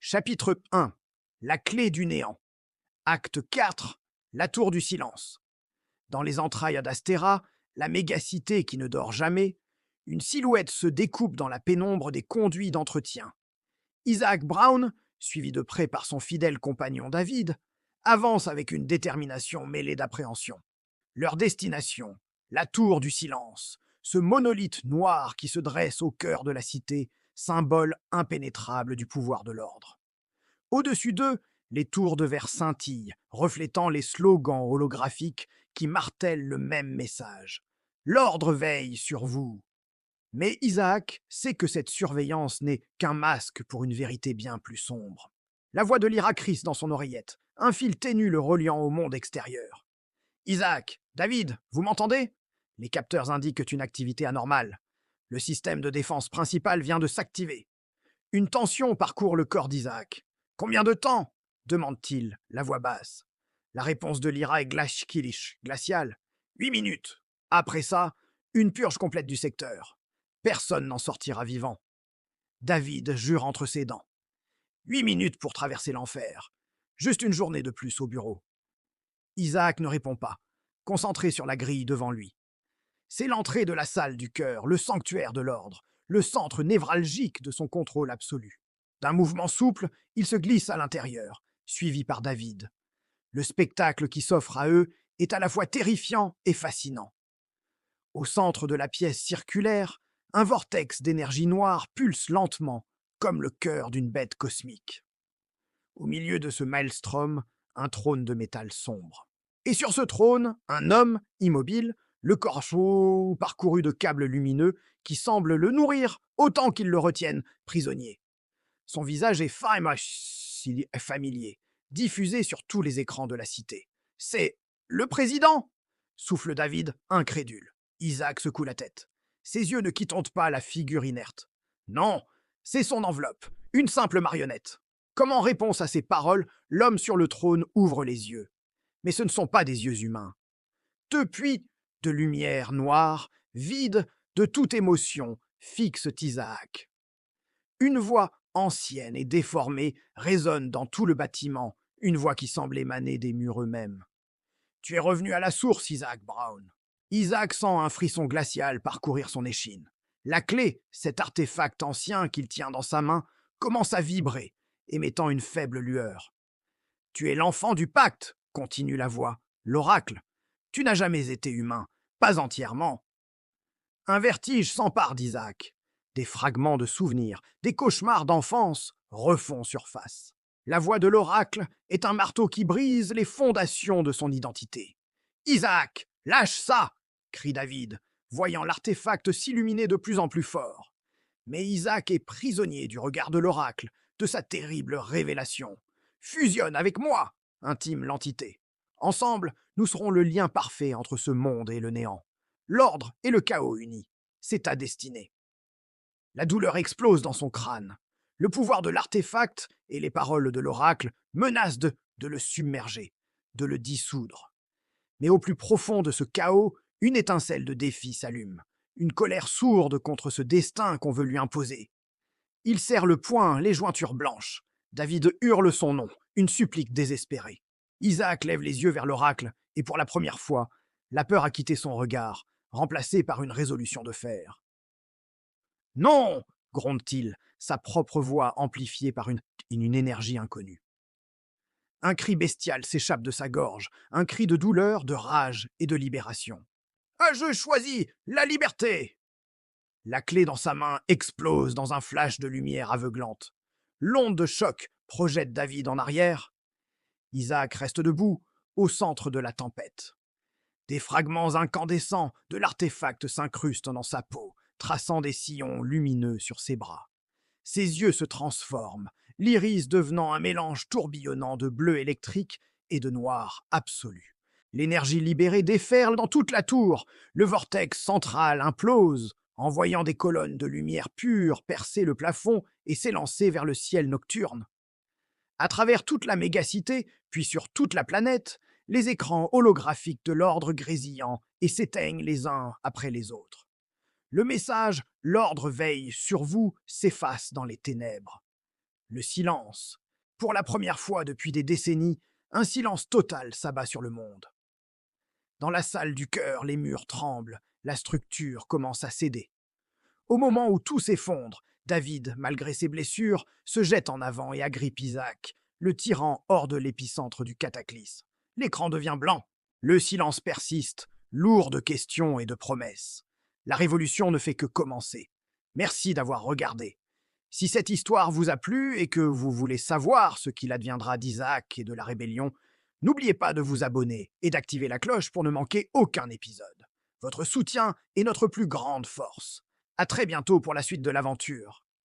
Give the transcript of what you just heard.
Chapitre 1. La clé du néant. Acte 4. La tour du silence. Dans les entrailles d'Astéra, la mégacité qui ne dort jamais, une silhouette se découpe dans la pénombre des conduits d'entretien. Isaac Brown, suivi de près par son fidèle compagnon David, avance avec une détermination mêlée d'appréhension. Leur destination, la tour du silence, ce monolithe noir qui se dresse au cœur de la cité, symbole impénétrable du pouvoir de l'ordre. Au-dessus d'eux, les tours de verre scintillent, reflétant les slogans holographiques qui martèlent le même message. L'ordre veille sur vous. Mais Isaac sait que cette surveillance n'est qu'un masque pour une vérité bien plus sombre. La voix de Lyra crisse dans son oreillette, un fil ténu le reliant au monde extérieur. Isaac, David, vous m'entendez? Les capteurs indiquent une activité anormale. Le système de défense principal vient de s'activer. Une tension parcourt le corps d'Isaac. Combien de temps? Demande-t-il, la voix basse. La réponse de Lyra est glaciale. 8 minutes. Après ça, une purge complète du secteur. Personne n'en sortira vivant. David jure entre ses dents. 8 minutes pour traverser l'enfer. Juste une journée de plus au bureau. Isaac ne répond pas, concentré sur la grille devant lui. C'est l'entrée de la salle du cœur, le sanctuaire de l'ordre, le centre névralgique de son contrôle absolu. D'un mouvement souple, il se glisse à l'intérieur, suivi par David. Le spectacle qui s'offre à eux est à la fois terrifiant et fascinant. Au centre de la pièce circulaire, un vortex d'énergie noire pulse lentement, comme le cœur d'une bête cosmique. Au milieu de ce maelstrom, un trône de métal sombre. Et sur ce trône, un homme, immobile, le corps chaud parcouru de câbles lumineux qui semblent le nourrir autant qu'ils le retiennent prisonnier. Son visage est familier, diffusé sur tous les écrans de la cité. « C'est le président !» souffle David, incrédule. Isaac secoue la tête. Ses yeux ne quittent pas la figure inerte. Non, c'est son enveloppe, une simple marionnette. Comme en réponse à ces paroles, l'homme sur le trône ouvre les yeux. Mais ce ne sont pas des yeux humains. Deux puits de lumière noire, vides de toute émotion, fixent Isaac. Une voix ancienne et déformée résonne dans tout le bâtiment, une voix qui semble émaner des murs eux-mêmes. « Tu es revenu à la source, Isaac Brown. » Isaac sent un frisson glacial parcourir son échine. La clé, cet artefact ancien qu'il tient dans sa main, commence à vibrer, émettant une faible lueur. « Tu es l'enfant du pacte, » continue la voix, l'oracle. « Tu n'as jamais été humain, pas entièrement. » Un vertige s'empare d'Isaac. Des fragments de souvenirs, des cauchemars d'enfance refont surface. La voix de l'oracle est un marteau qui brise les fondations de son identité. « Isaac, lâche ça !» crie David, voyant l'artefact s'illuminer de plus en plus fort. Mais Isaac est prisonnier du regard de l'oracle, de sa terrible révélation. « Fusionne avec moi !» intime l'entité. « Ensemble, nous serons le lien parfait entre ce monde et le néant. L'ordre et le chaos unis. C'est ta destinée. » La douleur explose dans son crâne. Le pouvoir de l'artefact et les paroles de l'oracle menacent de le submerger, de le dissoudre. Mais au plus profond de ce chaos, une étincelle de défi s'allume, une colère sourde contre ce destin qu'on veut lui imposer. Il serre le poing, les jointures blanches. David hurle son nom, une supplique désespérée. Isaac lève les yeux vers l'oracle, et pour la première fois, la peur a quitté son regard, remplacée par une résolution de fer. « Non !» gronde-t-il, sa propre voix amplifiée par une énergie inconnue. Un cri bestial s'échappe de sa gorge, un cri de douleur, de rage et de libération. « Je choisis la liberté !» La clé dans sa main explose dans un flash de lumière aveuglante. L'onde de choc projette David en arrière. Isaac reste debout, au centre de la tempête. Des fragments incandescents de l'artefact s'incrustent dans sa peau, traçant des sillons lumineux sur ses bras. Ses yeux se transforment, l'iris devenant un mélange tourbillonnant de bleu électrique et de noir absolu. L'énergie libérée déferle dans toute la tour, le vortex central implose, envoyant des colonnes de lumière pure percer le plafond et s'élancer vers le ciel nocturne. À travers toute la mégacité, puis sur toute la planète, les écrans holographiques de l'ordre grésillent et s'éteignent les uns après les autres. Le message « L'ordre veille sur vous » s'efface dans les ténèbres. Le silence. Pour la première fois depuis des décennies, un silence total s'abat sur le monde. Dans la salle du cœur, les murs tremblent, la structure commence à céder. Au moment où tout s'effondre, David, malgré ses blessures, se jette en avant et agrippe Isaac, le tirant hors de l'épicentre du cataclysme. L'écran devient blanc. Le silence persiste, lourd de questions et de promesses. La révolution ne fait que commencer. Merci d'avoir regardé. Si cette histoire vous a plu et que vous voulez savoir ce qu'il adviendra d'Isaac et de la rébellion, n'oubliez pas de vous abonner et d'activer la cloche pour ne manquer aucun épisode. Votre soutien est notre plus grande force. À très bientôt pour la suite de l'aventure.